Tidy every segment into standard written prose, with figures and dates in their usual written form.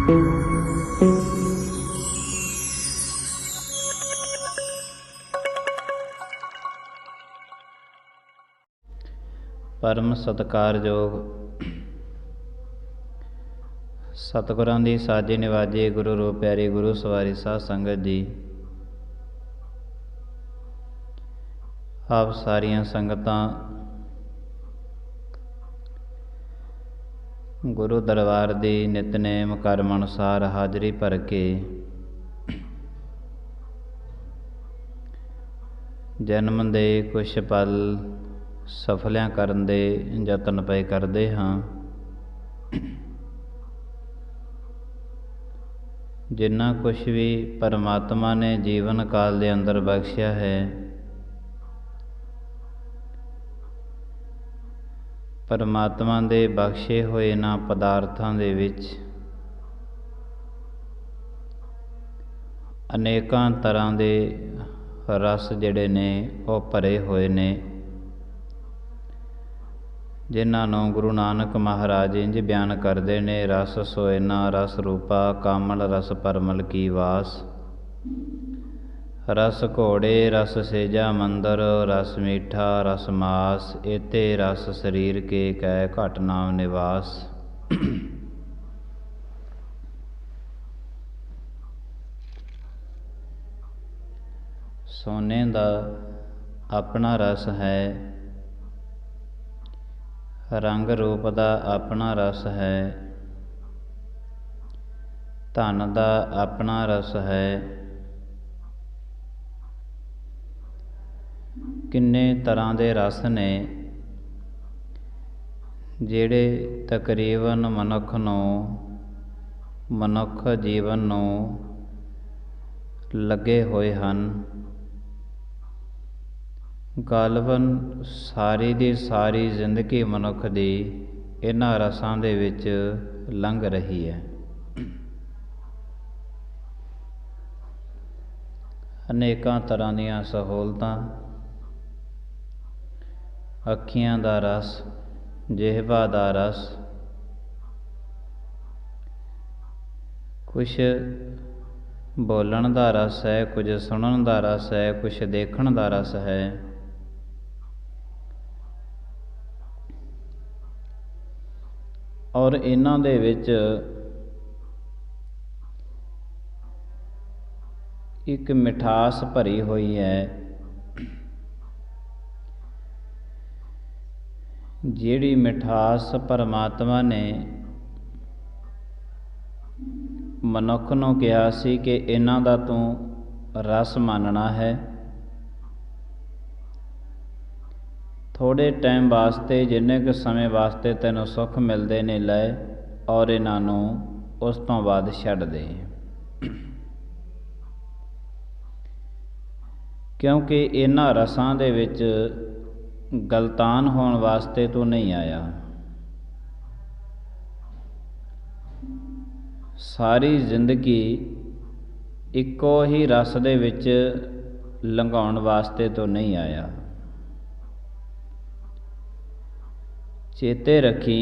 परम सत्कारयोग सतगुरां दी साजी निवाजी गुरु रूप प्यारी गुरु सवारी साध संगत जी, आप सारियां संगतां गुरु दरबार दी नितनेम कर्म अनुसार हाजरी भर के जन्म दे कुछ पल सफलियां करन दे यतन पए करदे हाँ। जिन्ना कुछ भी परमात्मा ने जीवन काल दे अंदर बख्शिया है, परमात्मा दे बख्शे होए इन्हां पदार्थां दे विच अनेकां तरह दे रस जिहड़े ने वो भरे होए ने, जिन्हां नूं गुरु नानक महाराज इंज बयान करते ने, रस सोयना रस रूपा कामल रस परमल की वास, रस घोड़े रस सेजा मंदर, रस मीठा रस मास, एते रस शरीर के कै घट नाम निवास। सोने दा अपना रस है, रंग रूप दा अपना रस है, धन दा अपना रस है, किन्ने तरह दे रस ने जिहड़े तकरीबन मनुख जीवन नूं लगे होए हन। गालबन सारी दी सारी जिंदगी मनुख दी इन्हां रसां दे विच लंघ रही है। अनेकां तरह दीयां सहूलतां, अखियां दा रस, जिहवा दा रस, कुछ बोलण दा रस है, कुछ सुनण दा रस है, कुछ देखण दा रस है। और इन्हां दे विच एक मिठास भरी हुई है, जिहड़ी मिठास परमात्मा ने मनुख नूं कहा सी कि इन्हां दा तूं रस मानना है। थोड़े टाइम वास्ते जिन्ने क समय वास्ते तैनूं सुख मिलते ने लै, और इन्हां नूं उस तो बाद छड्ड दे, क्योंकि इन्हां रसां दे विच गलतान होण वास्ते तू नहीं आया। सारी जिंदगी इक्को ही रस दे विच लंघाउण वास्ते तो नहीं आया। चेते रखी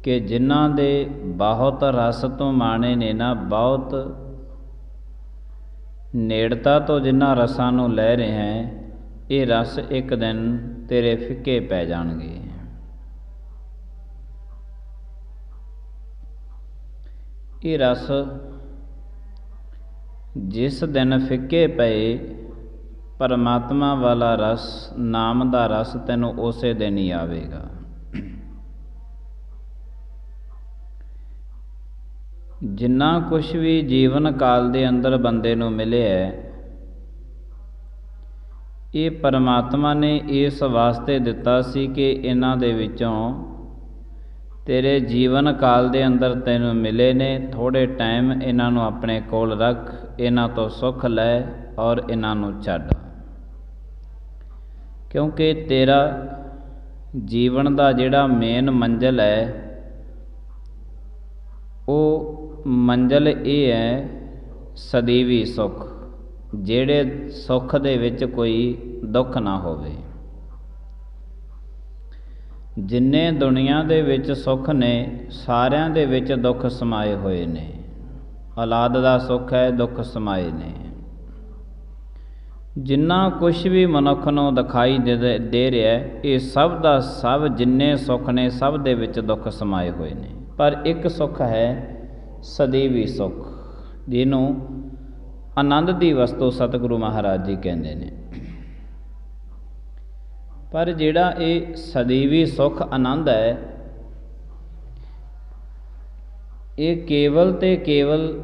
कि जिन्हां दे बहुत रस तो माणे ने ना, बहुत नेड़ता तो जिन्हां रसां नूं लै रहे हैं, ये रस एक दिन तेरे फिक्के पै जाणगे। ये रस जिस दिन फिक्के पए, परमात्मा वाला रस, नाम दा रस तैनूं उसे दिन ही आवेगा। जिन्ना कुछ भी जीवन काल दे अंदर बंदे नूं मिले है, ये परमात्मा ने इस वास्ते दिता सी कि इन्हां दे विचों तेरे जीवन काल दे अंदर तैनूं मिले ने। थोड़े टाइम इन्हां नूं अपने कोल रख, इन्हां तो सुख लै और इन्हां नूं छड्ड, क्योंकि तेरा जीवन दा जिहड़ा मेन मंजिल है, वो मंजिल ये है सਦੀवी सुख, जिहड़े सुख दे विच कोई दुख ना होवे। ਜਿੰਨੇ ਦੁਨੀਆ ਦੇ ਵਿੱਚ ਸੁੱਖ ਨੇ ਸਾਰਿਆਂ ਦੇ ਵਿੱਚ ਦੁੱਖ ਸਮਾਏ ਹੋਏ ਨੇ। ਔਲਾਦ ਦਾ ਸੁੱਖ ਹੈ, ਦੁੱਖ ਸਮਾਏ ਨੇ। ਜਿੰਨਾ ਕੁਛ ਵੀ ਮਨੁੱਖ ਨੂੰ ਦਿਖਾਈ ਦੇ ਰਿਹਾ ਇਹ ਸਭ ਦਾ ਸਭ ਜਿੰਨੇ ਸੁੱਖ ਨੇ ਸਭ ਦੇ ਵਿੱਚ ਦੁੱਖ ਸਮਾਏ ਹੋਏ ਨੇ। ਪਰ ਇੱਕ ਸੁੱਖ ਹੈ ਸਦੀਵੀ ਸੁੱਖ, ਜਿਹਨੂੰ ਆਨੰਦ ਦੀ ਵਸਤੂ ਸਤਿਗੁਰੂ ਮਹਾਰਾਜ ਜੀ ਕਹਿੰਦੇ ਨੇ। ਪਰ ਜਿਹੜਾ ਇਹ ਸਦੀਵੀ ਸੁੱਖ ਆਨੰਦ ਹੈ ਇਹ ਕੇਵਲ ਤੇ ਕੇਵਲ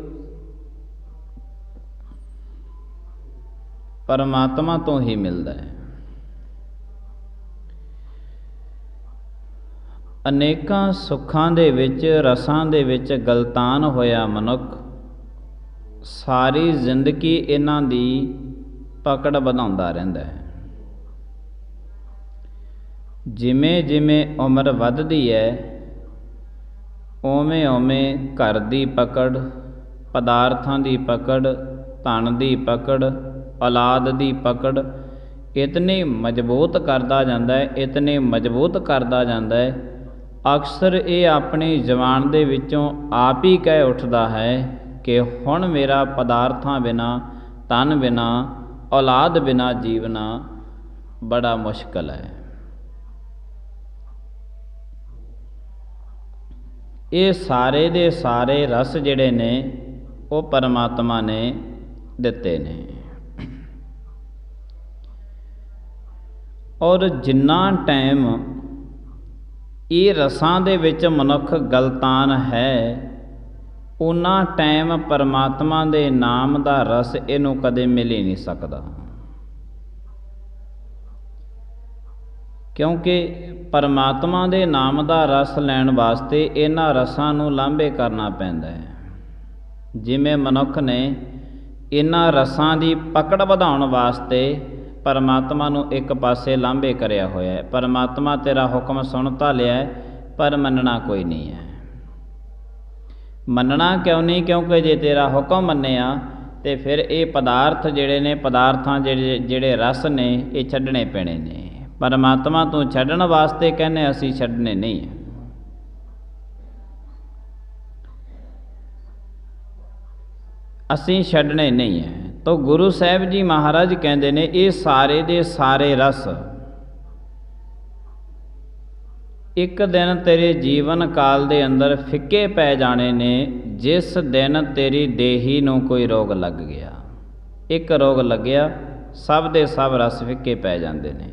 ਪਰਮਾਤਮਾ ਤੋਂ ਹੀ ਮਿਲਦਾ ਹੈ। ਅਨੇਕਾਂ ਸੁੱਖਾਂ ਦੇ ਵਿੱਚ ਰਸਾਂ ਦੇ ਵਿੱਚ ਗਲਤਾਨ ਹੋਇਆ ਮਨੁੱਖ ਸਾਰੀ ਜ਼ਿੰਦਗੀ ਇਹਨਾਂ ਦੀ ਪਕੜ ਵਧਾਉਂਦਾ ਰਹਿੰਦਾ ਹੈ। ਜਿਵੇਂ ਜਿਵੇਂ ਉਮਰ ਵੱਧਦੀ ਹੈ ਉਵੇਂ ਉਵੇਂ ਘਰ ਦੀ ਪਕੜ, ਪਦਾਰਥਾਂ ਦੀ ਪਕੜ, ਧਨ ਦੀ ਪਕੜ, ਔਲਾਦ ਦੀ ਪਕੜ ਇਤਨੀ ਮਜ਼ਬੂਤ ਕਰਦਾ ਜਾਂਦਾ ਹੈ, ਇਤਨੀ ਮਜ਼ਬੂਤ ਕਰਦਾ ਜਾਂਦਾ ਹੈ। ਅਕਸਰ ਇਹ ਆਪਣੀ ਜ਼ੁਬਾਨ ਦੇ ਵਿੱਚੋਂ ਆਪ ਹੀ ਕਹਿ ਉੱਠਦਾ ਹੈ ਕਿ ਹੁਣ ਮੇਰਾ ਪਦਾਰਥਾਂ ਬਿਨਾਂ, ਧਨ ਬਿਨਾਂ, ਔਲਾਦ ਬਿਨਾਂ ਜੀਵਨਾ ਬੜਾ ਮੁਸ਼ਕਲ ਹੈ। ਇਹ ਸਾਰੇ ਦੇ ਸਾਰੇ ਰਸ ਜਿਹੜੇ ਨੇ ਉਹ ਪਰਮਾਤਮਾ ਨੇ ਦਿੱਤੇ ਨੇ। ਔਰ ਜਿੰਨਾ ਟਾਈਮ ਇਹ ਰਸਾਂ ਦੇ ਵਿੱਚ ਮਨੁੱਖ ਗਲਤਾਨ ਹੈ ਉਨਾ ਟਾਈਮ ਪਰਮਾਤਮਾ ਦੇ ਨਾਮ ਦਾ ਰਸ ਇਹਨੂੰ ਕਦੇ ਮਿਲ ਹੀ ਨਹੀਂ ਸਕਦਾ। ਕਿਉਂਕਿ ਪਰਮਾਤਮਾ ਦੇ ਨਾਮ ਦਾ ਰਸ ਲੈਣ ਵਾਸਤੇ ਇਹਨਾਂ ਰਸਾਂ ਨੂੰ ਲਾਂਭੇ ਕਰਨਾ ਪੈਂਦਾ ਹੈ। ਜਿਵੇਂ ਮਨੁੱਖ ਨੇ ਇਹਨਾਂ ਰਸਾਂ ਦੀ ਪਕੜ ਵਧਾਉਣ ਵਾਸਤੇ ਪਰਮਾਤਮਾ ਨੂੰ ਇੱਕ ਪਾਸੇ ਲਾਂਭੇ ਕਰਿਆ ਹੋਇਆ ਹੈ। ਪਰਮਾਤਮਾ ਤੇਰਾ ਹੁਕਮ ਸੁਣ ਤਾਂ ਲਿਆ ਪਰ ਮੰਨਣਾ ਕੋਈ ਨਹੀਂ ਹੈ। ਮੰਨਣਾ ਕਿਉਂ ਨਹੀਂ? ਕਿਉਂਕਿ ਜੇ ਤੇਰਾ ਹੁਕਮ ਮੰਨਿਆ ਤੇ ਫਿਰ ਇਹ ਪਦਾਰਥ ਜਿਹੜੇ ਨੇ, ਪਦਾਰਥਾਂ ਜਿਹੜੇ ਰਸ ਨੇ ਇਹ ਛੱਡਣੇ ਪੈਣੇ ਨੇ। ਪਰਮਾਤਮਾ ਤੋਂ ਛੱਡਣ ਵਾਸਤੇ ਕਹਿੰਦੇ ਅਸੀਂ ਛੱਡਣੇ ਨਹੀਂ। ਅਸੀਂ ਛੱਡਣੇ ਨਹੀਂ ਹੈ। ਤਾਂ ਗੁਰੂ ਸਾਹਿਬ ਜੀ ਮਹਾਰਾਜ ਕਹਿੰਦੇ ਨੇ ਇਹ ਸਾਰੇ ਦੇ ਸਾਰੇ ਰਸ ਇੱਕ ਦਿਨ ਤੇਰੇ ਜੀਵਨ ਕਾਲ ਦੇ ਅੰਦਰ ਫਿੱਕੇ ਪੈ ਜਾਣੇ ਨੇ ਜਿਸ ਦਿਨ ਤੇਰੀ ਦੇਹੀ ਨੂੰ ਕੋਈ ਰੋਗ ਲੱਗ ਗਿਆ। ਇੱਕ ਰੋਗ ਲੱਗਿਆ ਸਭ ਦੇ ਸਭ ਰਸ ਫਿੱਕੇ ਪੈ ਜਾਂਦੇ ਨੇ।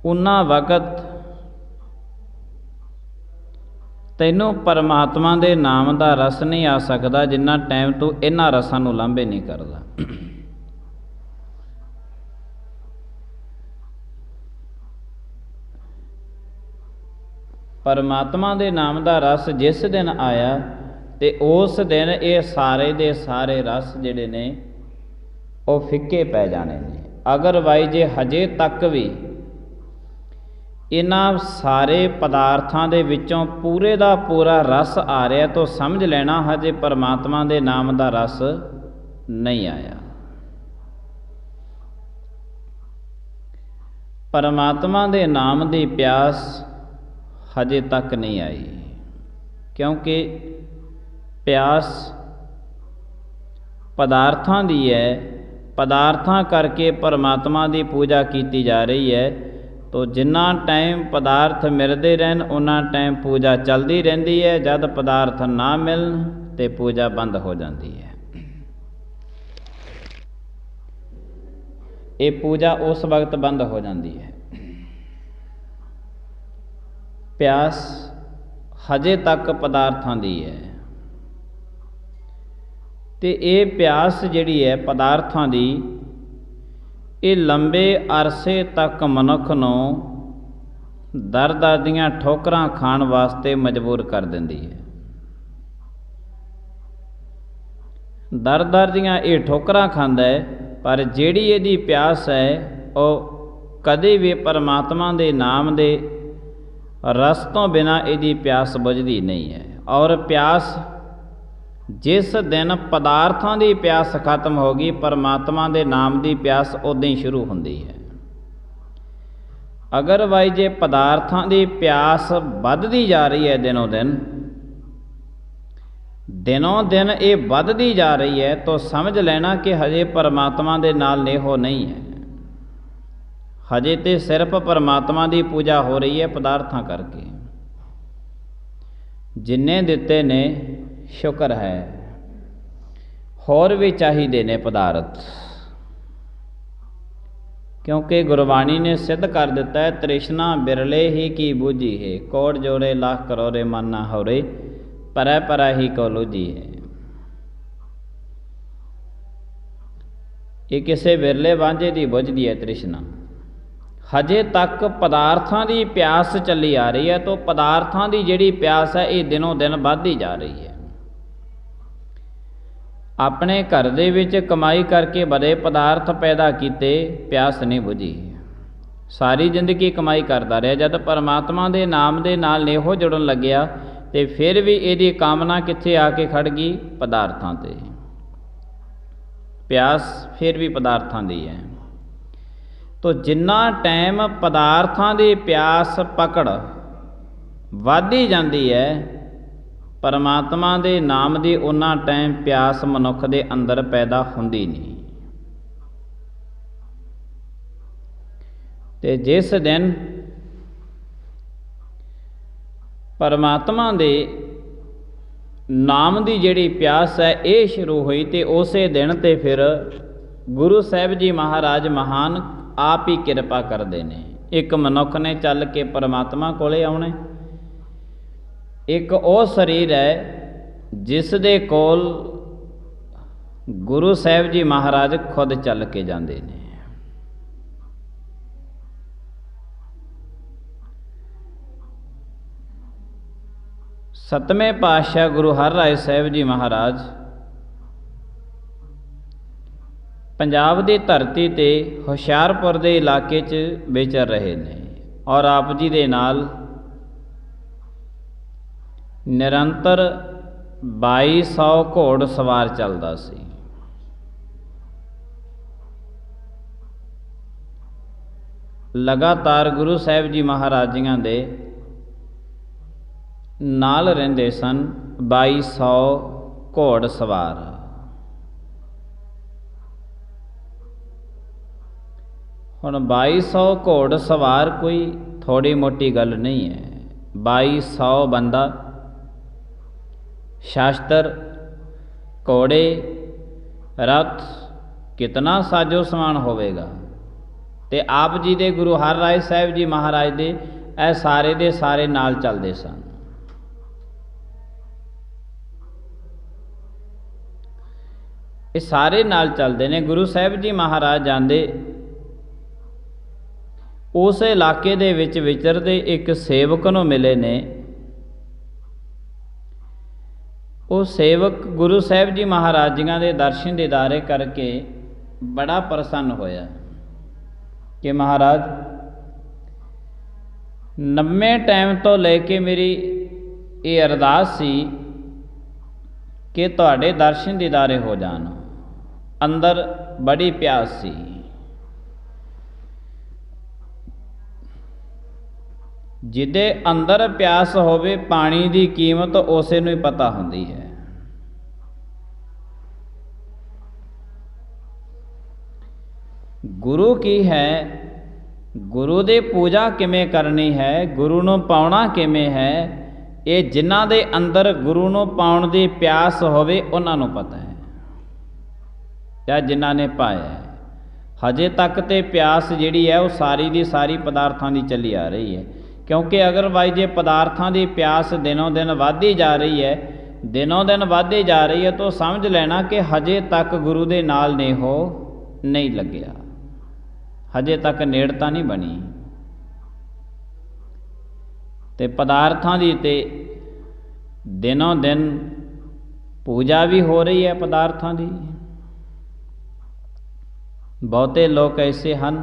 ਉਨਾ ਵਕਤ ਤੈਨੂੰ ਪਰਮਾਤਮਾ ਦੇ ਨਾਮ ਦਾ ਰਸ ਨਹੀਂ ਆ ਸਕਦਾ ਜਿੰਨਾ ਟਾਈਮ ਤੂੰ ਇਹਨਾਂ ਰਸਾਂ ਨੂੰ ਲਾਂਭੇ ਨਹੀਂ ਕਰਦਾ। ਪਰਮਾਤਮਾ ਦੇ ਨਾਮ ਦਾ ਰਸ ਜਿਸ ਦਿਨ ਆਇਆ ਤੇ ਉਸ ਦਿਨ ਇਹ ਸਾਰੇ ਦੇ ਸਾਰੇ ਰਸ ਜਿਹੜੇ ਨੇ ਉਹ ਫਿੱਕੇ ਪੈ ਜਾਣੇ ਨੇ। ਅਗਰਵਾਈਜ਼ ਜੇ ਹਜੇ ਤੱਕ ਵੀ ਇਹਨਾਂ ਸਾਰੇ ਪਦਾਰਥਾਂ ਦੇ ਵਿੱਚੋਂ ਪੂਰੇ ਦਾ ਪੂਰਾ ਰਸ ਆ ਰਿਹਾ ਤਾਂ ਸਮਝ ਲੈਣਾ ਹਜੇ ਪਰਮਾਤਮਾ ਦੇ ਨਾਮ ਦਾ ਰਸ ਨਹੀਂ ਆਇਆ। ਪਰਮਾਤਮਾ ਦੇ ਨਾਮ ਦੀ ਪਿਆਸ ਹਜੇ ਤੱਕ ਨਹੀਂ ਆਈ। ਕਿਉਂਕਿ ਪਿਆਸ ਪਦਾਰਥਾਂ ਦੀ ਹੈ, ਪਦਾਰਥਾਂ ਕਰਕੇ ਪਰਮਾਤਮਾ ਦੀ ਪੂਜਾ ਕੀਤੀ ਜਾ ਰਹੀ ਹੈ। ਤੋ ਜਿੰਨਾ ਟਾਈਮ ਪਦਾਰਥ ਮਿਲਦੇ ਰਹਿਣ ਉਨਾ ਟਾਈਮ ਪੂਜਾ ਚੱਲਦੀ ਰਹਿੰਦੀ ਹੈ। ਜਦ ਪਦਾਰਥ ਨਾ ਮਿਲਣ ਤੇ ਪੂਜਾ ਬੰਦ ਹੋ ਜਾਂਦੀ ਹੈ। ਇਹ ਪੂਜਾ ਉਸ ਵਕਤ ਬੰਦ ਹੋ ਜਾਂਦੀ ਹੈ। ਪਿਆਸ ਹਜੇ ਤੱਕ ਪਦਾਰਥਾਂ ਦੀ ਹੈ ਤੇ ਇਹ ਪਿਆਸ ਜਿਹੜੀ ਹੈ ਪਦਾਰਥਾਂ ਦੀ ਇਹ ਲੰਬੇ ਅਰਸੇ ਤੱਕ ਮਨੁੱਖ ਨੂੰ ਦਰ-ਦਰ ਦੀਆਂ ਠੋਕਰਾਂ ਖਾਣ ਵਾਸਤੇ ਮਜਬੂਰ ਕਰ ਦਿੰਦੀ ਹੈ। ਦਰ-ਦਰ ਦੀਆਂ ਇਹ ਠੋਕਰਾਂ ਖਾਂਦਾ ਹੈ ਪਰ ਜਿਹੜੀ ਇਹਦੀ ਪਿਆਸ ਹੈ ਉਹ ਕਦੇ ਵੀ ਪਰਮਾਤਮਾ ਦੇ ਨਾਮ ਦੇ ਰਸ ਤੋਂ ਬਿਨਾਂ ਇਹਦੀ ਪਿਆਸ ਬੁਝਦੀ ਨਹੀਂ ਹੈ। ਔਰ ਪਿਆਸ जिस दिन पदार्थां की प्यास खत्म होगी, परमात्मा के नाम की प्यास उदों ही शुरू होती है। अगरवाइज जे पदार्थां की प्यास वधदी जा रही है, दिनों दिन ये वधदी जा रही है, तो समझ लेना कि हजे परमात्मा के नाल नेहो नहीं है। हजे तो सिर्फ परमात्मा की पूजा हो रही है पदार्थां करके। जिन्ने दिते ने शुक्र है, होर भी चाहिए ने पदार्थ, क्योंकि गुरबाणी ने सिद्ध कर दिता है, तृष्णा बिरले ही की बूझी है, कोट जोड़े लाख करोड़े माना होरे, परै परै ही को लूझी है। ये किसी बिरले वांझे की बुझदी है तृष्णा। हजे तक पदार्थां की प्यास चली आ रही है, तो पदार्थां की जिहड़ी प्यास है ये दिनों दिन वधदी जा रही है। अपने घर दे विच कमाई करके बड़े पदार्थ पैदा किए, प्यास नहीं बुझी, सारी जिंदगी कमाई करता रहा। जब परमात्मा के नाम के नाल नेहो जुड़न लग्या, तो फिर भी इहदी कामना कित्थे आके खड़ गई? पदार्थां ते। प्यास फिर भी पदार्थां दी है। तो जिन्ना टाइम पदार्थां दी प्यास पकड़ वधदी जांदी है, परमात्मा के नाम की उन्ना टाइम प्यास मनुख के अंदर पैदा होंदी नहीं। ते जिस दिन परमात्मा के नाम की जिहड़ी प्यास है ये शुरू हुई, तो उस दिन ते फिर गुरु साहिब जी महाराज महान आप ही किरपा करते हैं। एक मनुख ने चल के परमात्मा कोले आउणे, एक वो शरीर है जिस दे कोल गुरु साहिब जी महाराज खुद चल के जाते हैं। सतवें पातशाह गुरु हरराय साहिब जी महाराज पंजाब की धरती ते हुशियारपुर के इलाके च विचर रहे ने, और आप जी दे नाल निरंतर 2200 घोड़ सवार चलता सी। लगातार गुरु साहिब जी महाराजियां दे नाल रहिंदे सन 2200 घोड़ सवार। हुण 2200 घोड़ सवार कोई थोड़ी मोटी गल नहीं है। 2200 बंदा, शास्त्र, घोड़े, रथ, कितना साजो समान होवेगा। ते आप जी दे गुरु हरराय साहिब जी महाराज दे ए सारे दे सारे नाल चलते सन। ये सारे नाल चलते ने। गुरु साहिब जी महाराज जाते उस इलाके दे विच विचरदे एक सेवक नूं मिले ने। वो सेवक गुरु साहिब जी महाराजियां दे दर्शन दीदारे करके बड़ा प्रसन्न होया कि महाराज 90 टाइम तो लेके मेरी ये अरदास सी कि तुहाडे दर्शन दीदारे हो जान। अंदर बड़ी प्यास सी। जिदे अंदर प्यास होवे, पानी की कीमत उसे नूं ही पता होंदी है। गुरु की है, गुरु दे पूजा किमें करनी है, गुरु नूं पाउणा किमें है, ये जिन्हां दे अंदर गुरु नूं पाउण दी प्यास होवे उन्हां नूं पता है, या जिन्हां ने पाया है। हजे तक ते प्यास जिहड़ी है वो सारी दी सारी पदार्थां दी चली आ रही है। क्योंकि अगर भाई जे पदार्थां की प्यास दिनों दिन वधदी जा रही है, दिनों दिन वधदी जा रही है, तो समझ लेना कि हजे तक गुरु दे नाल नेहो नहीं लग्या, हजे तक नेड़ता नहीं बनी। ते पदार्थां की ते दिनों दिन पूजा भी हो रही है पदार्थां की। बहुते लोग ऐसे हैं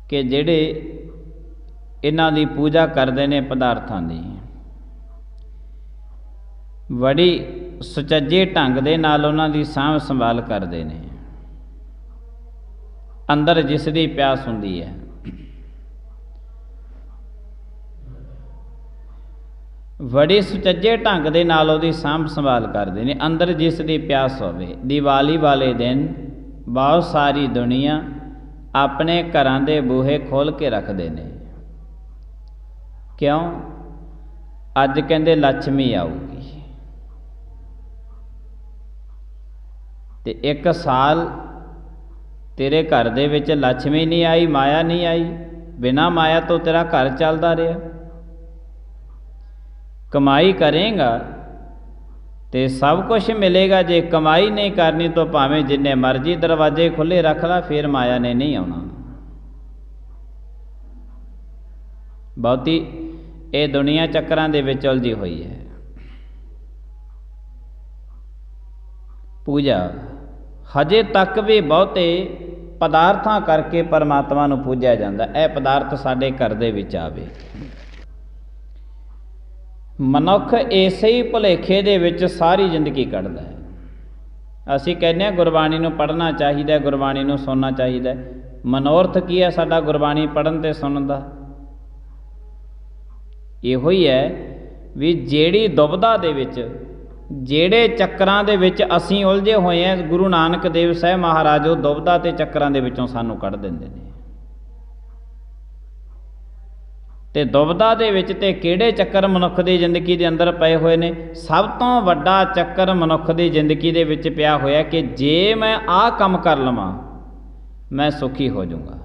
कि जिहड़े इन्हां दी पूजा करते हैं पदार्थां दी। बड़ी सुचज्जे ढंग दे नाल उन्हां दी सांभ संभाल करदे ने। अंदर जिस दी प्यास हुंदी है, बड़ी सुचज्जे ढंग दे नाल उहदी सांभ संभाल करदे ने। अंदर जिस दी प्यास होवे। दिवाली वाले दिन बहुत सारी दुनिया अपने घरां दे बूहे खोल के रखदे ने। क्यों? अज कहंदे लक्ष्मी आऊगी, ते एक साल तेरे घर दे विच लक्ष्मी नहीं आई, माया नहीं आई, बिना माया तो तेरा घर चलदा रहा। कमाई करेगा तो सब कुछ मिलेगा, जे कमाई नहीं करनी तो भावें जिन्ने मर्जी दरवाजे खुले रख ला, फिर माया ने नहीं आना। बहुती ये दुनिया चक्रां दे विच उलझी हुई है। पूजा हजे तक भी बहुते पदार्थां करके परमात्मा नूं पूजया जांदा। यह पदार्थ साडे घर दे विच आवे। मनुख इसे ही भुलेखे दे विच सारी जिंदगी कढ़दा है। असीं कहने गुरबाणी नूं पढ़ना चाहिए, गुरबाणी नूं सुनना चाहिए। मनोरथ की है साडा गुरबाणी पढ़न ते सुनन दा? इहो ही है भी जिहड़ी दुविधा दे विच, जिहड़े चक्रां दे विच असीं उलझे होए हैं, गुरु नानक देव साहब महाराज वो दुविधा ते चक्रां दे विचों सानूं कढ़ दिंदे ने। ते दुविधा दे विच ते किहड़े चक्कर मनुख दी जिंदगी दे अंदर पए होए ने? सब तो वड्डा चक्कर मनुख दी जिंदगी दे विच पिया होया कि जे मैं आह काम कर लवां मैं सुखी हो जाऊँगा।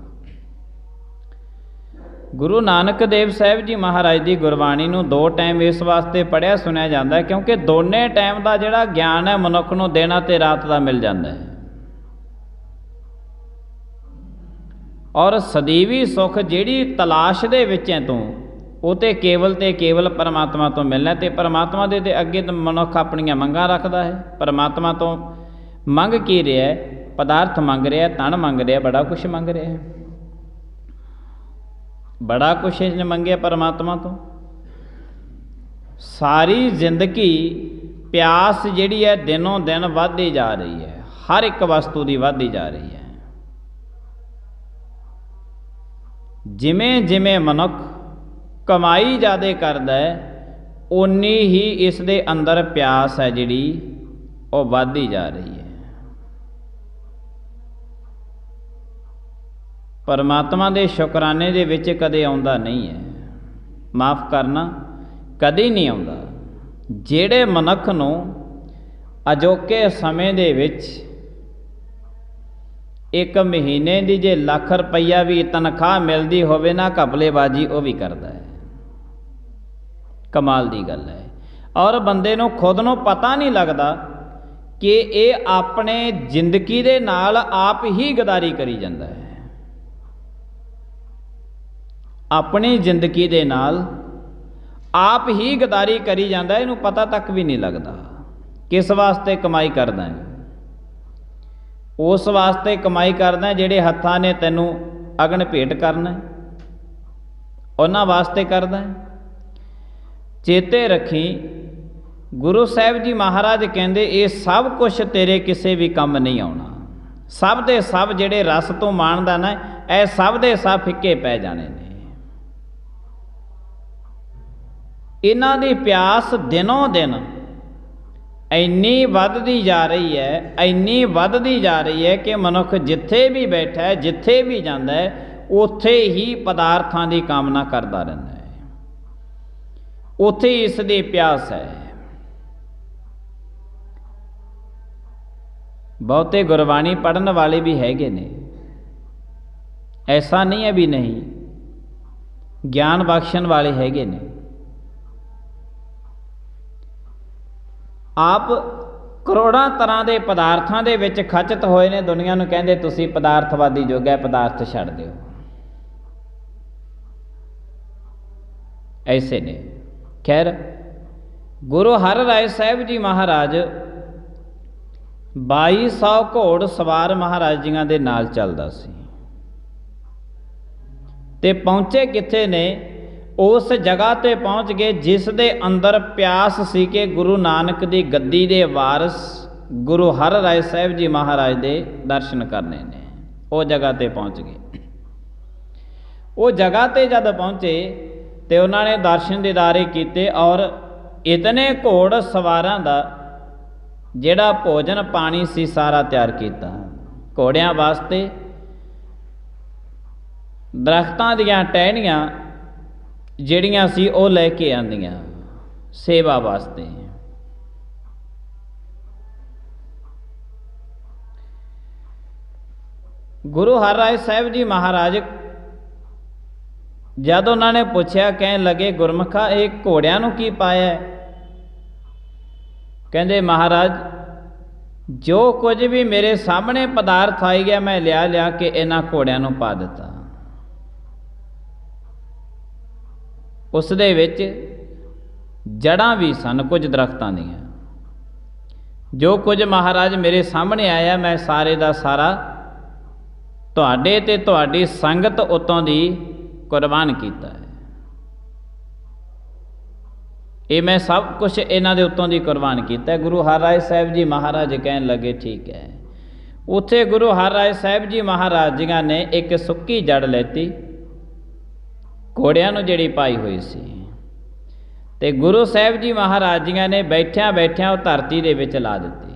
गुरु नानक देव साहब जी महाराज की गुरबाणी नूं दो टाइम इस वास्ते पढ़िया सुनिया जाता है क्योंकि दोने टाइम का जिहड़ा ज्ञान है मनुख नूं दिन ते रात का मिल जाता है। और सदीवी सुख जिहड़ी तलाश दे विच है तूं, वो तो केवल परमात्मा तो मिलना। तो परमात्मा दे अगे तो मनुख अपनियां मंगां रखता है। परमात्मा तो मंग की रहा है? पदार्थ मंग रहा है, तन मंग रहा है, बड़ा कुछ मंग रहा है। बड़ा कुछ इसने मंगे परमात्मा तो। सारी जिंदगी प्यास जिहड़ी है दिनों दिन वधदी जा रही है, हर एक वस्तु की वधदी जा रही है। जिमें जिमें मनुख कमाई ज़्यादा करता है, उन्नी ही इस दे अंदर प्यास है जिहड़ी वो वधदी जा रही है। परमात्मा दे शुकराने दे विच कदे आउंदा नहीं है। माफ़ करना, कदी नहीं आउंदा। जिहड़े मनुख नूं अजोके समय दे विच एक महीने की जे लाख रुपया भी तनख्वाह मिलती होवे ना, घपलेबाजी वो भी करता है। कमाल की गल है। और बंदे नूं खुद नूं पता नहीं लगता कि ये अपने जिंदगी दे नाल आप ही गदारी करी जाता है। अपनी जिंदगी दे नाल आप ही गदारी करी जाता है। इनू पता तक भी नहीं लगता किस वास्ते कमाई करदा है। उस वास्ते कमाई करदा है जिहड़े हत्थां ने तैनू अगन भेंट करना है, उन्हां वास्ते करदा है। चेते रखी, गुरु साहब जी महाराज कहंदे ये सब कुछ तेरे किसी भी काम नहीं आउणा। सब दे सब जिहड़े रस तो माणदा ना, ये सब दे सब फिक्के पै जाने ने। इन्हां दी प्यास दिनों दिन इन्नी वधदी जा रही है, इन्नी वधदी जा रही है कि मनुख जिथे भी बैठा है, जिथे भी जाता है, उथे ही पदार्थां की कामना करता रहता है। उथे ही इसकी प्यास है। बहुते गुरबाणी पढ़न वाले भी हैगे ने, ऐसा नहीं है भी नहीं। ज्ञान बख्शण वाले हैगे ने। आप करोड़ों तरह के पदार्थों के विच खचत होए ने, दुनिया नूं कहंदे तुसीं पदार्थवादी युग है, पदार्थ छड्ड दिओ। ऐसे ने। खैर, गुरु हर राय साहब जी महाराज 2200 घोड़ सवार महाराज जियां दे नाल चलदा सी। ते पहुंचे कित्थे ने? उस जगह ते पहुँच गए जिस दे अंदर प्यास सी कि गुरु नानक दी गद्दी दे वारस गुरु हर राय साहब जी महाराज दे दर्शन करने ने। वो जगह ते पहुँच गए। वो जगह ते जब पहुँचे तो उन्होंने दर्शन दीदारे किए और इतने घोड़ सवारां दा जिहड़ा भोजन पानी सी सारा तैयार किया। घोड़ियां वास्ते दरख्तां दियां टहनियां जिहड़ियां सी वो लैके आंदियां सेवा वास्ते। गुरु हरराय साहब जी महाराज जब उन्होंने पूछया कहन लगे गुरमुखा एक घोड़ियां नूं की पाया? कहंदे महाराज जो कुछ भी मेरे सामने पदार्थ आई गया मैं लिया लिया के इन्हां घोड़ियां नूं पा दिता। उस दे विच जड़ां भी सन कुछ दरख्तां दीयां। जो कुछ महाराज मेरे सामने आया मैं सारे दा सारा तुहाडे ते तुहाडी संगत उतों दी कुर्बान किया है। ये मैं सब कुछ इन्हां दे उत्तों दी कुर्बान किया है। गुरु हरराय साहब जी महाराज कहन लगे ठीक है। उत्थे गुरु हरराय साहब जी महाराज जी ने एक सुक्की जड़ लेती घोड़ियां नूं जिहड़ी पाई हुई सी ते गुरु साहब जी महाराज जी ने बैठिया बैठिया वो धरती दे विच ला दिती।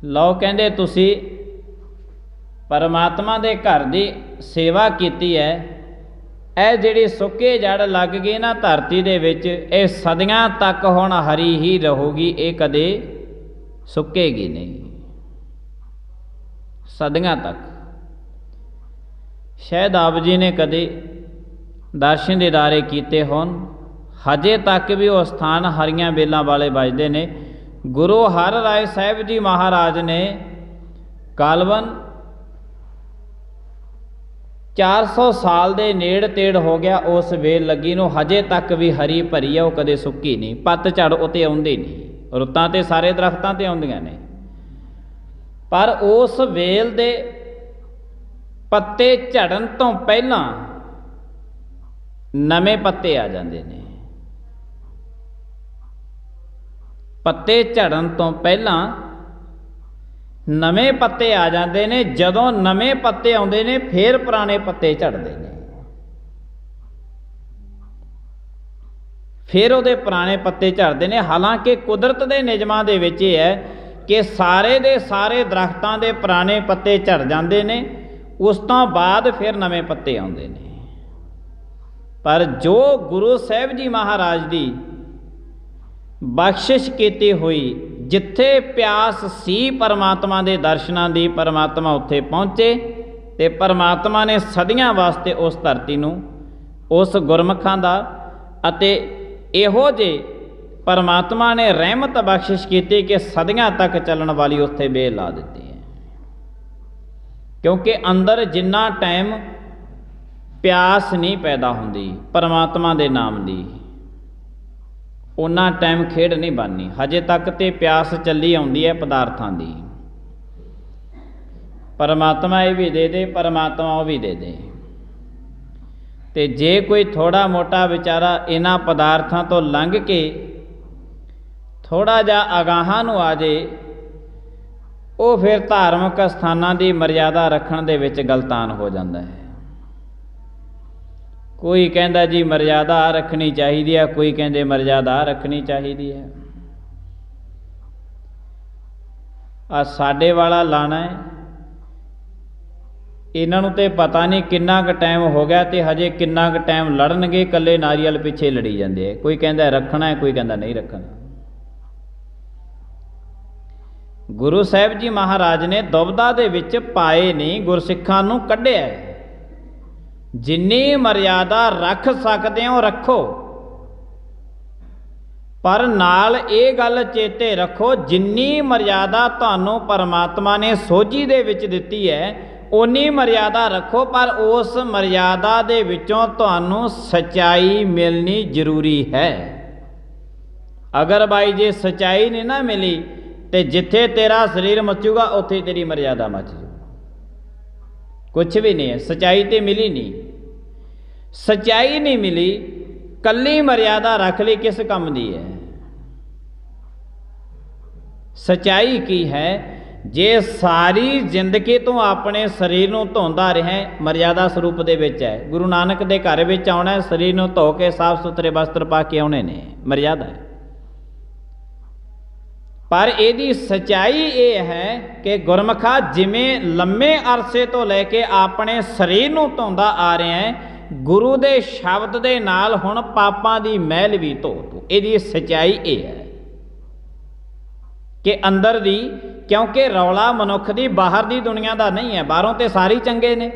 लो कहंदे तुसी परमात्मा दे घर दी सेवा कीती है। ਇਹ ਜਿਹੜੀ ਸੁੱਕੇ ਜੜ ਲੱਗ ਗਈ ਨਾ ਧਰਤੀ ਦੇ ਵਿੱਚ ਇਹ ਸਦੀਆਂ ਤੱਕ ਹੁਣ ਹਰੀ ਹੀ ਰਹੂਗੀ। ਇਹ ਕਦੇ ਸੁੱਕੇਗੀ ਨਹੀਂ ਸਦੀਆਂ ਤੱਕ। ਸ਼ਾਇਦ ਆਪ ਜੀ ਨੇ ਕਦੇ ਦਰਸ਼ਨ ਦੀਦਾਰੇ ਕੀਤੇ ਹੋਣ ਹਜੇ ਤੱਕ ਵੀ ਉਹ ਸਥਾਨ ਹਰੀਆਂ ਬੇਲਾਂ ਵਾਲੇ ਵੱਜਦੇ ਨੇ। ਗੁਰੂ ਹਰ ਰਾਏ ਸਾਹਿਬ ਜੀ ਮਹਾਰਾਜ ਨੇ ਕਾਲਵਨ 400 साल के नेड़ तेड़ हो गया उस वेल लगी नूं हजे तक भी हरी भरी है। वो कदे सुक्की नहीं। पतझड़ उत्ते आउंदी नहीं। रुत्तां ते सारे दरख्तां ते आउंदियां ने पर उस वेल दे पत्ते झड़न तो पहलां नवे पत्ते आ जांदे ने। पत्ते झड़न तो पहलां नवे पत्ते आ जाते हैं। जदों नवे पत्ते आउंदे ने फिर पुराने पत्ते झड़ते हैं। फिर उहदे पुराने पत्ते झड़ते हैं। हालांकि कुदरत के नियमां दे विच इह है कि सारे दे सारे दरख्तां दे पुराने पत्ते झड़ जाते हैं। उस तो बाद फिर नवे पत्ते आउंदे ने। पर जो गुरु साहब जी महाराज की बख्शिश की हुई जिथे प्यास सी परमात्मा के दर्शनां दी परमात्मा उत्थे पहुँचे ते परमात्मा ने सदियां वास्ते उस धरती नूं उस गुरमुखां दा अते इहो जे परमात्मा ने रहमत बख्शिश की कि सदियां तक चलण वाली उत्थे बेल ला दित्ती है। क्योंकि अंदर जिन्ना टाइम प्यास नहीं पैदा हुंदी परमात्मा दे नाम दी उन्ना टाइम खेड नहीं बननी। हजे तक तो प्यास चली आउंदी है पदार्थां दी। परमात्मा ये भी दे दे परमात्मा वो भी दे दे। ते जे कोई थोड़ा मोटा बेचारा इन्हां पदार्थां तो लंघ के थोड़ा जा अगाहां नूं आ जाए वो फिर धार्मिक स्थानां दी मर्यादा रखण दे विच गलतान हो जाता है। कोई कहता जी मर्यादा रखनी चाहिए है, कोई कहते मर्यादा रखनी चाहिए है। आ साडे वाला लाना है इन्हों तो पता नहीं किन्ना क टाइम हो गया तो हजे किन्ना क टाइम लड़नगे। कल्ले नारियल पिछे लड़ी जाते हैं। कोई कहता रखना है कोई कहता नहीं रखना। गुरु साहब जी महाराज ने दुविधा दे विच पाए नहीं गुरसिखां नूं कढिया। जिन्नी मर्यादा रख सकते हो रखो पर नाल ये गल चेते रखो जिन्नी मर्यादा तुहानूं परमात्मा ने सोझी दे विच दित्ती है उन्नी मर्यादा रखो पर उस मर्यादा दे विचों तुहानूं सच्चाई मिलनी जरूरी है। अगर भाई जे सच्चाई नहीं ना मिली तो जिथे तेरा शरीर मचूगा उत्थे तेरी मर्यादा मच जू। कुछ भी नहीं है। सच्चाई तो मिली नहीं। ਸਚਾਈ ਨਹੀਂ ਮਿਲੀ, ਕੱਲੀ ਮਰਿਆਦਾ ਰੱਖ ਲਈ, ਕਿਸ ਕੰਮ ਦੀ ਹੈ? ਸਚਾਈ ਕੀ ਹੈ? ਜੇ ਸਾਰੀ ਜ਼ਿੰਦਗੀ ਤੋਂ ਆਪਣੇ ਸਰੀਰ ਨੂੰ ਧੋਂਦਾ ਰਿਹਾ, ਮਰਿਆਦਾ ਸਰੂਪ ਦੇ ਵਿੱਚ ਹੈ। ਗੁਰੂ ਨਾਨਕ ਦੇ ਘਰ ਵਿੱਚ ਆਉਣਾ, ਸਰੀਰ ਨੂੰ ਧੋ ਕੇ ਸਾਫ ਸੁਥਰੇ ਵਸਤਰ ਪਾ ਕੇ ਆਉਣੇ ਨੇ, ਮਰਿਆਦਾ ਹੈ। ਪਰ ਇਹਦੀ ਸਚਾਈ ਇਹ ਹੈ ਕਿ ਗੁਰਮੁਖਾ ਜਿਵੇਂ ਲੰਮੇ ਅਰਸੇ ਤੋਂ ਲੈ ਕੇ ਆਪਣੇ ਸਰੀਰ ਨੂੰ ਧੋਂਦਾ ਆ ਰਿਹਾ ਹੈ, ਗੁਰੂ ਦੇ ਸ਼ਬਦ ਦੇ ਨਾਲ ਹੁਣ ਪਾਪਾਂ ਦੀ ਮੈਲ ਵੀ ਧੋ ਤੂੰ। ਇਹਦੀ ਸਚਾਈ ਇਹ ਹੈ ਕਿ ਅੰਦਰ ਦੀ, ਕਿਉਂਕਿ ਰੌਲਾ ਮਨੁੱਖ ਦੀ ਬਾਹਰ ਦੀ ਦੁਨੀਆ ਦਾ ਨਹੀਂ ਹੈ। ਬਾਹਰੋਂ ਤੇ ਸਾਰੇ ਚੰਗੇ ਨੇ,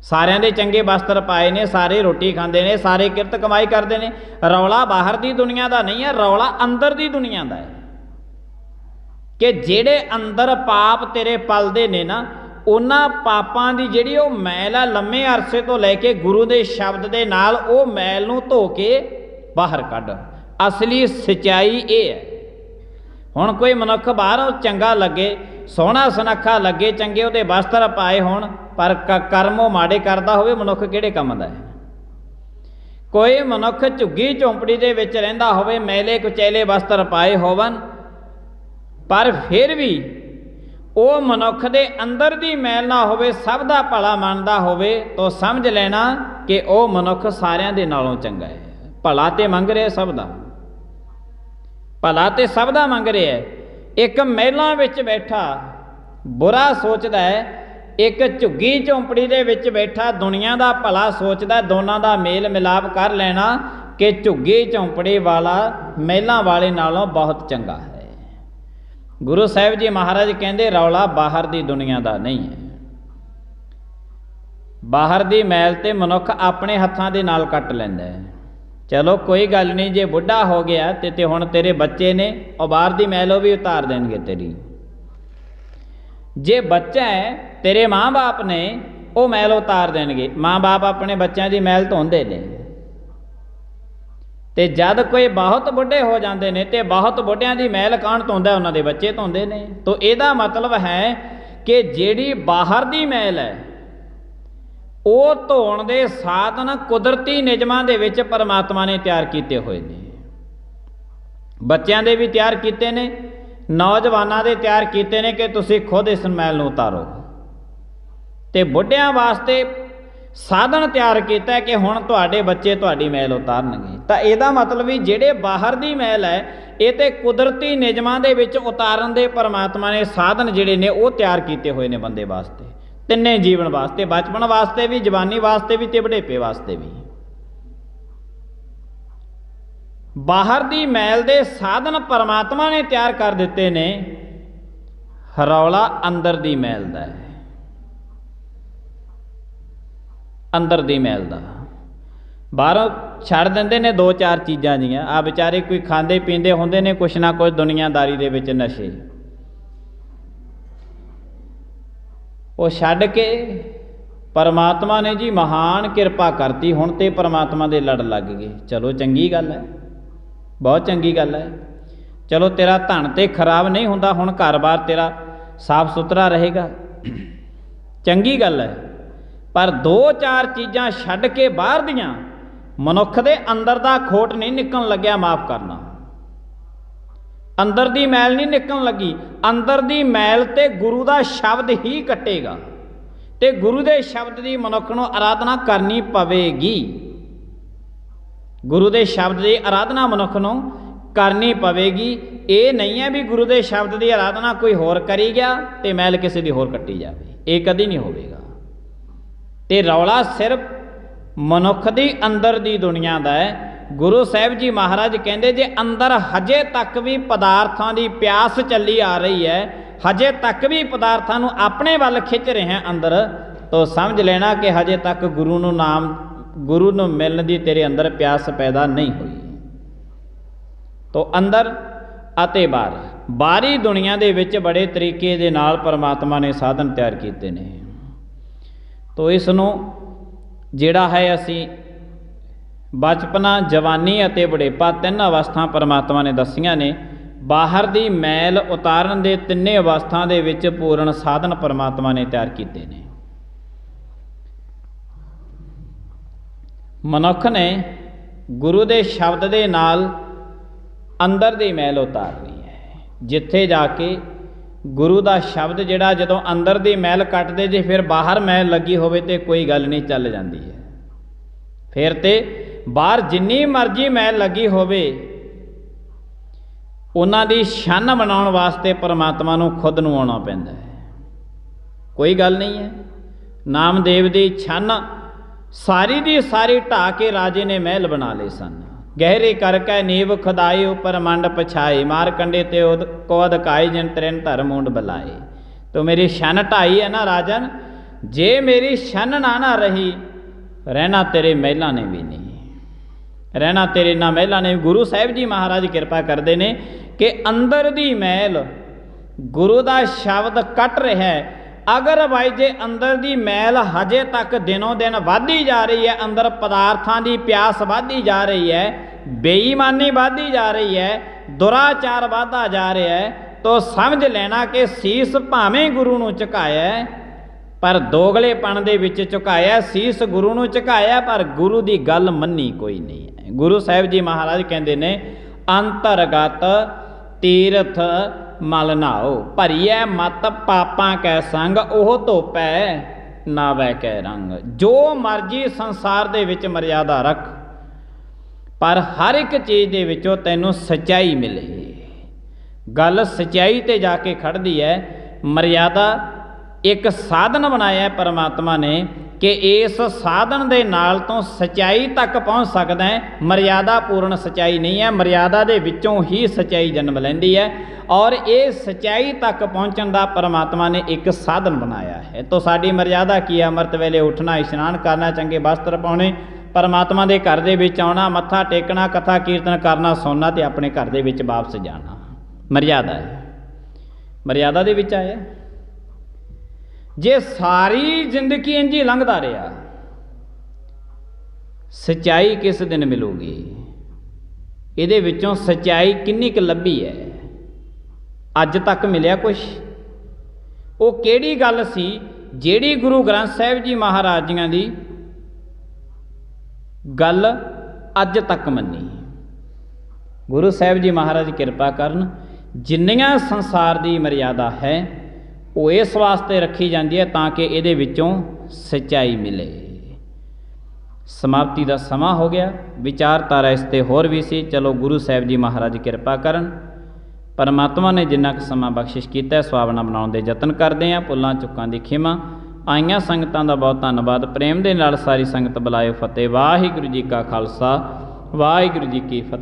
ਸਾਰਿਆਂ ਦੇ ਚੰਗੇ ਵਸਤਰ ਪਾਏ ਨੇ, ਸਾਰੇ ਰੋਟੀ ਖਾਂਦੇ ਨੇ, ਸਾਰੇ ਕਿਰਤ ਕਮਾਈ ਕਰਦੇ ਨੇ। ਰੌਲਾ ਬਾਹਰ ਦੀ ਦੁਨੀਆ ਦਾ ਨਹੀਂ ਹੈ, ਰੌਲਾ ਅੰਦਰ ਦੀ ਦੁਨੀਆ ਦਾ ਹੈ ਕਿ ਜਿਹੜੇ ਅੰਦਰ ਪਾਪ ਤੇਰੇ ਪਲਦੇ ਨੇ ਨਾ, ਉਹਨਾਂ ਪਾਪਾਂ ਦੀ ਜਿਹੜੀ ਉਹ ਮੈਲ ਆ, ਲੰਮੇ ਅਰਸੇ ਤੋਂ ਲੈ ਕੇ ਗੁਰੂ ਦੇ ਸ਼ਬਦ ਦੇ ਨਾਲ ਉਹ ਮੈਲ ਨੂੰ ਧੋ ਕੇ ਬਾਹਰ ਕੱਢ। ਅਸਲੀ ਸਚਾਈ ਇਹ ਹੈ। ਹੁਣ ਕੋਈ ਮਨੁੱਖ ਬਾਹਰੋਂ ਚੰਗਾ ਲੱਗੇ, ਸੋਹਣਾ ਸੁਨੱਖਾ ਲੱਗੇ, ਚੰਗੇ ਉਹਦੇ ਵਸਤਰ ਪਾਏ ਹੋਣ, ਪਰ ਕਰਮ ਉਹ ਮਾੜੇ ਕਰਦਾ ਹੋਵੇ, ਮਨੁੱਖ ਕਿਹੜੇ ਕੰਮ ਦਾ ਹੈ? ਕੋਈ ਮਨੁੱਖ ਝੁੱਗੀ ਝੌਂਪੜੀ ਦੇ ਵਿੱਚ ਰਹਿੰਦਾ ਹੋਵੇ, ਮੈਲੇ ਕੁਚੈਲੇ ਵਸਤਰ ਪਾਏ ਹੋਵਨ, ਪਰ ਫਿਰ ਵੀ ਉਹ ਮਨੁੱਖ ਦੇ ਅੰਦਰ ਦੀ ਮੈਲ ਨਾ ਹੋਵੇ, ਸਭ ਦਾ ਭਲਾ ਮੰਨਦਾ ਹੋਵੇ, ਤਾਂ ਸਮਝ ਲੈਣਾ ਕਿ ਉਹ ਮਨੁੱਖ ਸਾਰਿਆਂ ਦੇ ਨਾਲੋਂ ਚੰਗਾ ਹੈ। ਭਲਾ ਤੇ ਮੰਗ ਰਿਹਾ ਸਭ ਦਾ, ਭਲਾ ਤੇ ਸਭ ਦਾ ਮੰਗ ਰਿਹਾ ਹੈ। ਇੱਕ ਮਹਿਲਾਂ ਵਿੱਚ ਬੈਠਾ ਬੁਰਾ ਸੋਚਦਾ ਹੈ, ਇੱਕ ਝੁੱਗੀ ਝੌਂਪੜੀ ਦੇ ਵਿੱਚ ਬੈਠਾ ਦੁਨੀਆ ਦਾ ਭਲਾ ਸੋਚਦਾ। ਦੋਨਾਂ ਦਾ ਮੇਲ ਮਿਲਾਪ ਕਰ ਲੈਣਾ ਕਿ ਝੁੱਗੀ ਝੌਂਪੜੀ ਵਾਲਾ ਮਹਿਲਾਂ ਵਾਲੇ ਨਾਲੋਂ ਬਹੁਤ ਚੰਗਾ ਹੈ। ਗੁਰੂ ਸਾਹਿਬ ਜੀ ਮਹਾਰਾਜ ਕਹਿੰਦੇ ਰੌਲਾ ਬਾਹਰ ਦੀ ਦੁਨੀਆ ਦਾ ਨਹੀਂ ਹੈ। ਬਾਹਰ ਦੀ ਮੈਲ ਤੇ ਮਨੁੱਖ ਆਪਣੇ ਹੱਥਾਂ ਦੇ ਨਾਲ ਕੱਟ ਲੈਂਦਾ ਹੈ। ਚਲੋ ਕੋਈ ਗੱਲ ਨਹੀਂ, ਜੇ ਬੁੱਢਾ ਹੋ ਗਿਆ ਤੇ ਹੁਣ ਤੇਰੇ ਬੱਚੇ ਨੇ, ਉਹ ਬਾਹਰ ਦੀ ਮੈਲ ਉਹ ਵੀ ਉਤਾਰ ਦੇਣਗੇ ਤੇਰੀ। ਜੇ ਬੱਚਾ ਹੈ, ਤੇਰੇ ਮਾਂ-ਬਾਪ ਨੇ, ਉਹ ਮੈਲ ਉਤਾਰ ਦੇਣਗੇ। ਮਾਂ-ਬਾਪ ਆਪਣੇ ਬੱਚਿਆਂ ਦੀ ਮੈਲ ਧੋਂਦੇ ਨੇ। ਤੇ ਜਦ ਕੋਈ ਬਹੁਤ ਬੁੱਢੇ ਹੋ ਜਾਂਦੇ ਨੇ ਤੇ ਬਹੁਤ ਬੁੱਢਿਆਂ ਦੀ ਮੈਲ ਕੌਣ ਧੋਂਦਾ? ਉਹਨਾਂ ਦੇ ਬੱਚੇ ਧੋਂਦੇ ਨੇ। ਤੋ ਇਹਦਾ ਮਤਲਬ ਹੈ ਕਿ ਜਿਹੜੀ ਬਾਹਰ ਦੀ ਮੈਲ ਹੈ, ਉਹ ਧੋਣ ਦੇ ਸਾਧਨ ਕੁਦਰਤੀ ਨਿਯਮਾਂ ਦੇ ਵਿੱਚ ਪਰਮਾਤਮਾ ਨੇ ਤਿਆਰ ਕੀਤੇ ਹੋਏ ਨੇ। ਬੱਚਿਆਂ ਦੇ ਵੀ ਤਿਆਰ ਕੀਤੇ ਨੇ, ਨੌਜਵਾਨਾਂ ਦੇ ਤਿਆਰ ਕੀਤੇ ਨੇ ਕਿ ਤੁਸੀਂ ਖੁਦ ਇਸ ਮੈਲ ਨੂੰ ਉਤਾਰੋ। ਤੇ ਬੁੱਢਿਆਂ ਵਾਸਤੇ ਸਾਧਨ ਤਿਆਰ ਕੀਤਾ ਕਿ ਹੁਣ ਤੁਹਾਡੇ ਬੱਚੇ ਤੁਹਾਡੀ ਮੈਲ ਉਤਾਰਨਗੇ। ਤਾਂ ਇਹਦਾ ਮਤਲਬ ਵੀ ਜਿਹੜੇ ਬਾਹਰ ਦੀ ਮੈਲ ਹੈ, ਇਹ ਤੇ ਕੁਦਰਤੀ ਨਿਯਮਾਂ ਦੇ ਵਿੱਚ ਉਤਾਰਨ ਦੇ ਪਰਮਾਤਮਾ ਨੇ ਸਾਧਨ ਜਿਹੜੇ ਨੇ ਉਹ ਤਿਆਰ ਕੀਤੇ ਹੋਏ ਨੇ ਬੰਦੇ ਵਾਸਤੇ, ਤਿੰਨੇ ਜੀਵਨ ਵਾਸਤੇ, ਬਚਪਨ ਵਾਸਤੇ ਵੀ, ਜਵਾਨੀ ਵਾਸਤੇ ਵੀ ਤੇ ਬੁਢੇਪੇ ਵਾਸਤੇ ਵੀ। ਬਾਹਰ ਦੀ ਮੈਲ ਦੇ ਸਾਧਨ ਪਰਮਾਤਮਾ ਨੇ ਤਿਆਰ ਕਰ ਦਿੱਤੇ ਨੇ, ਰੌਲਾ ਅੰਦਰ ਦੀ ਮੈਲ ਦਾ ਹੈ, ਅੰਦਰ ਦੀ ਮੈਲ ਦਾ। ਬਾਹਰੋਂ ਛੱਡ ਦਿੰਦੇ ਨੇ ਦੋ ਚਾਰ ਚੀਜ਼ਾਂ ਜੀਆਂ, ਆ ਵਿਚਾਰੇ ਕੋਈ ਖਾਂਦੇ ਪੀਂਦੇ ਹੁੰਦੇ ਨੇ ਕੁਛ ਨਾ ਕੁਛ ਦੁਨੀਆਦਾਰੀ ਦੇ ਵਿੱਚ ਨਸ਼ੇ, ਉਹ ਛੱਡ ਕੇ ਪਰਮਾਤਮਾ ਨੇ ਜੀ ਮਹਾਨ ਕਿਰਪਾ ਕਰਤੀ, ਹੁਣ ਤੇ ਪਰਮਾਤਮਾ ਦੇ ਲੜ ਲੱਗ ਗਏ। ਚਲੋ ਚੰਗੀ ਗੱਲ ਹੈ, ਬਹੁਤ ਚੰਗੀ ਗੱਲ ਹੈ। ਚਲੋ ਤੇਰਾ ਧਨ ਤੇ ਖਰਾਬ ਨਹੀਂ ਹੁੰਦਾ, ਹੁਣ ਘਰ-ਬਾਰ ਤੇਰਾ ਸਾਫ ਸੁਥਰਾ ਰਹੇਗਾ, ਚੰਗੀ ਗੱਲ ਹੈ। ਪਰ ਦੋ ਚਾਰ ਚੀਜ਼ਾਂ ਛੱਡ ਕੇ ਬਾਹਰ ਦੀਆਂ, ਮਨੁੱਖ ਦੇ ਅੰਦਰ ਦਾ ਖੋਟ ਨਹੀਂ ਨਿਕਲਣ ਲੱਗਿਆ, ਮਾਫ ਕਰਨਾ, ਅੰਦਰ ਦੀ ਮੈਲ ਨਹੀਂ ਨਿਕਲਣ ਲੱਗੀ। ਅੰਦਰ ਦੀ ਮੈਲ ਤੇ ਗੁਰੂ ਦਾ ਸ਼ਬਦ ਹੀ ਕੱਟੇਗਾ, ਤੇ ਗੁਰੂ ਦੇ ਸ਼ਬਦ ਦੀ ਮਨੁੱਖ ਨੂੰ ਆਰਾਧਨਾ ਕਰਨੀ ਪਵੇਗੀ। ਗੁਰੂ ਦੇ ਸ਼ਬਦ ਦੀ ਆਰਾਧਨਾ ਮਨੁੱਖ ਨੂੰ ਕਰਨੀ ਪਵੇਗੀ। ਇਹ ਨਹੀਂ ਹੈ ਵੀ ਗੁਰੂ ਦੇ ਸ਼ਬਦ ਦੀ ਆਰਾਧਨਾ ਕੋਈ ਹੋਰ ਕਰੀ ਗਿਆ ਤੇ ਮੈਲ ਕਿਸੇ ਦੀ ਹੋਰ ਕੱਟੀ ਜਾਵੇ, ਇਹ ਕਦੀ ਨਹੀਂ ਹੋਵੇਗਾ। ਤੇ ਰੌਲਾ ਸਿਰਫ ਮਨੁੱਖ ਦੀ ਅੰਦਰ ਦੀ ਦੁਨੀਆ ਦਾ ਹੈ। ਗੁਰੂ ਸਾਹਿਬ ਜੀ ਮਹਾਰਾਜ ਕਹਿੰਦੇ ਜੇ ਅੰਦਰ ਹਜੇ ਤੱਕ ਵੀ ਪਦਾਰਥਾਂ ਦੀ ਪਿਆਸ ਚੱਲੀ ਆ ਰਹੀ ਹੈ, ਹਜੇ ਤੱਕ ਵੀ ਪਦਾਰਥਾਂ ਨੂੰ ਆਪਣੇ ਵੱਲ ਖਿੱਚ ਰਿਹਾ ਅੰਦਰ, ਤਾਂ ਸਮਝ ਲੈਣਾ ਕਿ ਹਜੇ ਤੱਕ ਗੁਰੂ ਨੂੰ ਨਾਮ, ਗੁਰੂ ਨੂੰ ਮਿਲਣ ਦੀ ਤੇਰੇ ਅੰਦਰ ਪਿਆਸ ਪੈਦਾ ਨਹੀਂ ਹੋਈ। ਤਾਂ ਅੰਦਰ ਅਤੇ ਬਾਹਰ, ਬਾਹਰੀ ਦੁਨੀਆ ਦੇ ਵਿੱਚ ਬੜੇ ਤਰੀਕੇ ਦੇ ਨਾਲ ਪਰਮਾਤਮਾ ਨੇ ਸਾਧਨ ਤਿਆਰ ਕੀਤੇ ਨੇ। ਤੋ ਇਸ ਨੂੰ ਜਿਹੜਾ ਹੈ ਅਸੀਂ ਬਚਪਨਾ, ਜਵਾਨੀ ਅਤੇ ਬੁਢੇਪਾ, ਤਿੰਨ ਅਵਸਥਾ ਪਰਮਾਤਮਾ ਨੇ ਦੱਸੀਆਂ ਨੇ। ਬਾਹਰ ਦੀ ਮੈਲ ਉਤਾਰਨ ਦੇ ਤਿੰਨੇ ਅਵਸਥਾ ਦੇ ਵਿੱਚ ਪੂਰਨ ਸਾਧਨ ਪਰਮਾਤਮਾ ਨੇ ਤਿਆਰ ਕੀਤੇ ਨੇ। ਮਨੁੱਖ ਨੇ ਗੁਰੂ ਦੇ ਸ਼ਬਦ ਦੇ ਨਾਲ ਅੰਦਰ ਦੀ ਮੈਲ ਉਤਾਰਨੀ ਹੈ। ਜਿੱਥੇ ਜਾ ਕੇ ਗੁਰੂ ਦਾ ਸ਼ਬਦ ਜਿਹੜਾ ਜਦੋਂ ਅੰਦਰ ਦੀ ਮੈਲ ਕੱਟਦੇ, ਜੇ ਫਿਰ ਬਾਹਰ ਮੈਲ ਲੱਗੀ ਹੋਵੇ ਤੇ ਕੋਈ ਗੱਲ ਨਹੀਂ, ਚੱਲ ਜਾਂਦੀ ਹੈ। ਫਿਰ ਤੇ ਬਾਹਰ ਜਿੰਨੀ ਮਰਜ਼ੀ ਮੈਲ ਲੱਗੀ ਹੋਵੇ, ਉਹਨਾਂ ਦੀ ਛੰਨ ਬਣਾਉਣ ਵਾਸਤੇ ਪਰਮਾਤਮਾ ਨੂੰ ਖੁਦ ਨੂੰ ਆਉਣਾ ਪੈਂਦਾ ਹੈ। ਕੋਈ ਗੱਲ ਨਹੀਂ ਹੈ। ਨਾਮਦੇਵ ਦੀ ਛੰਨ ਸਾਰੀ ਦੀ ਸਾਰੀ ਢਾਹ ਕੇ ਰਾਜੇ ਨੇ ਮਹਿਲ ਬਣਾ ਲਏ ਸਨ। ਗਹਿਰੇ ਕਰਕੇ ਨੀਵ ਖੁਦਾਈ ਉੱਪਰ ਮੰਡ ਪਛਾਈ, ਮਾਰ ਕੰਡੇ ਤੇ ਕੋ ਅਧਕਾਈ ਜਿਨ ਤ੍ਰਿਨ ਧਰ ਮੂੰਡ ਬੁਲਾਏ। ਤੋ ਮੇਰੀ ਛੰਨ ਢਾਈ ਹੈ ਨਾ ਰਾਜਨ, ਜੇ ਮੇਰੀ ਛੰਨ ਨਾ ਰਹੀ, ਰਹਿਣਾ ਤੇਰੇ ਮਹਿਲਾਂ ਨੇ ਵੀ ਨਹੀਂ, ਰਹਿਣਾ ਤੇਰੇ ਨਾ ਮਹਿਲਾਂ ਨੇ। ਗੁਰੂ ਸਾਹਿਬ ਜੀ ਮਹਾਰਾਜ ਕਿਰਪਾ ਕਰਦੇ ਨੇ ਕਿ ਅੰਦਰ ਦੀ ਮੈਲ ਗੁਰੂ ਦਾ ਸ਼ਬਦ ਕੱਟ ਰਿਹਾ। ਅਗਰ ਬਾਈ ਜੇ ਅੰਦਰ ਦੀ ਮੈਲ ਹਜੇ ਤੱਕ ਦਿਨੋਂ ਦਿਨ ਵੱਧਦੀ ਜਾ ਰਹੀ ਹੈ, ਅੰਦਰ ਪਦਾਰਥਾਂ ਦੀ ਪਿਆਸ ਵੱਧਦੀ ਜਾ ਰਹੀ ਹੈ, ਬੇਈਮਾਨੀ ਵੱਧਦੀ ਜਾ ਰਹੀ ਹੈ, ਦੁਰਾਚਾਰ ਵੱਧਦਾ ਜਾ ਰਿਹਾ ਹੈ, ਤਾਂ ਸਮਝ ਲੈਣਾ ਕਿ ਸੀਸ ਭਾਵੇਂ ਗੁਰੂ ਨੂੰ ਝੁਕਾਇਆ, ਪਰ ਦੋਗਲੇਪਣ ਦੇ ਵਿੱਚ ਝੁਕਾਇਆ। ਸੀਸ ਗੁਰੂ ਨੂੰ ਝੁਕਾਇਆ, ਪਰ ਗੁਰੂ ਦੀ ਗੱਲ ਮੰਨੀ ਕੋਈ ਨਹੀਂ ਹੈ। ਗੁਰੂ ਸਾਹਿਬ ਜੀ ਮਹਾਰਾਜ ਕਹਿੰਦੇ ਨੇ, ਅੰਤਰਗਤ ਤੀਰਥ ਮਲ ਨਾਓ, ਭਰੀਐ ਮਤ ਪਾਪਾਂ ਕੈ ਸੰਗ, ਉਹ ਧੋਪੈ ਨਾਵੈ ਕੈ ਰੰਗ। ਜੋ ਮਰਜੀ ਸੰਸਾਰ ਦੇ ਵਿੱਚ ਮਰਿਆਦਾ ਰੱਖ, ਪਰ ਹਰ ਇੱਕ ਚੀਜ਼ ਦੇ ਵਿੱਚੋਂ ਤੈਨੂੰ ਸੱਚਾਈ ਮਿਲੇ। ਗੱਲ ਸੱਚਾਈ ਤੇ ਜਾ ਕੇ ਖੜਦੀ ਹੈ। ਮਰਿਆਦਾ ਇੱਕ ਸਾਧਨ ਬਣਾਇਆ ਪਰਮਾਤਮਾ ਨੇ ਕਿ ਇਸ ਸਾਧਨ ਦੇ ਨਾਲ ਤੋਂ ਸੱਚਾਈ ਤੱਕ ਪਹੁੰਚ ਸਕਦਾ ਹੈ। ਮਰਿਆਦਾ ਪੂਰਨ ਸੱਚਾਈ ਨਹੀਂ ਹੈ, ਮਰਿਆਦਾ ਦੇ ਵਿੱਚੋਂ ਹੀ ਸੱਚਾਈ ਜਨਮ ਲੈਂਦੀ ਹੈ। ਔਰ ਇਹ ਸੱਚਾਈ ਤੱਕ ਪਹੁੰਚਣ ਦਾ ਪਰਮਾਤਮਾ ਨੇ ਇੱਕ ਸਾਧਨ ਬਣਾਇਆ ਹੈ। ਤਾਂ ਸਾਡੀ ਮਰਿਆਦਾ ਕੀ ਹੈ? ਅੰਮ੍ਰਿਤ ਵੇਲੇ ਉੱਠਣਾ, ਇਸ਼ਨਾਨ ਕਰਨਾ, ਚੰਗੇ ਵਸਤਰ ਪਾਉਣੇ, ਪਰਮਾਤਮਾ ਦੇ ਘਰ ਦੇ ਵਿੱਚ ਆਉਣਾ, ਮੱਥਾ ਟੇਕਣਾ, ਕਥਾ ਕੀਰਤਨ ਕਰਨਾ, ਸੁਣਨਾ ਤੇ ਆਪਣੇ ਘਰ ਦੇ ਵਿੱਚ ਵਾਪਸ ਜਾਣਾ। ਮਰਿਆਦਾ ਹੈ, ਮਰਿਆਦਾ ਦੇ ਵਿੱਚ ਆਇਆ। ਜੇ ਸਾਰੀ ਜ਼ਿੰਦਗੀ ਇੰਝ ਹੀ ਲੰਘਦਾ ਰਿਹਾ, ਸੱਚਾਈ ਕਿਸ ਦਿਨ ਮਿਲੂਗੀ? ਇਹਦੇ ਵਿੱਚੋਂ ਸੱਚਾਈ ਕਿੰਨੀ ਕੁ ਲੱਭੀ ਹੈ? ਅੱਜ ਤੱਕ ਮਿਲਿਆ ਕੁਛ? ਉਹ ਕਿਹੜੀ ਗੱਲ ਸੀ ਜਿਹੜੀ ਗੁਰੂ ਗ੍ਰੰਥ ਸਾਹਿਬ ਜੀ ਮਹਾਰਾਜ ਜੀਆਂ ਦੀ ਗੱਲ ਅੱਜ ਤੱਕ ਮੰਨੀ? ਗੁਰੂ ਸਾਹਿਬ ਜੀ ਮਹਾਰਾਜ ਕਿਰਪਾ ਕਰਨ, ਜਿੰਨੀਆਂ ਸੰਸਾਰ ਦੀ ਮਰਿਆਦਾ ਹੈ ਉਹ ਇਸ ਵਾਸਤੇ ਰੱਖੀ ਜਾਂਦੀ ਹੈ ਤਾਂ ਕਿ ਇਹਦੇ ਵਿੱਚੋਂ ਸੱਚਾਈ ਮਿਲੇ। ਸਮਾਪਤੀ ਦਾ ਸਮਾਂ ਹੋ ਗਿਆ। ਵਿਚਾਰਧਾਰਾ ਇਸ 'ਤੇ ਹੋਰ ਵੀ ਸੀ। ਚਲੋ ਗੁਰੂ ਸਾਹਿਬ ਜੀ ਮਹਾਰਾਜ ਕਿਰਪਾ ਕਰਨ। ਪਰਮਾਤਮਾ ਨੇ ਜਿੰਨਾ ਕੁ ਸਮਾਂ ਬਖਸ਼ਿਸ਼ ਕੀਤਾ, ਸੁਹਾਵਣਾ ਬਣਾਉਣ ਦੇ ਯਤਨ ਕਰਦੇ ਹਾਂ। ਭੁੱਲਾਂ ਚੁੱਕਾਂ ਦੀ ਖਿਮਾ। ਆਈਆਂ ਸੰਗਤਾਂ ਦਾ ਬਹੁਤ ਧੰਨਵਾਦ। ਪ੍ਰੇਮ ਦੇ ਨਾਲ ਸਾਰੀ ਸੰਗਤ ਬੁਲਾਇਓ ਫਤਿਹ। ਵਾਹਿਗੁਰੂ ਜੀ ਕਾ ਖਾਲਸਾ, ਵਾਹਿਗੁਰੂ ਜੀ ਕੀ ਫਤਿਹ।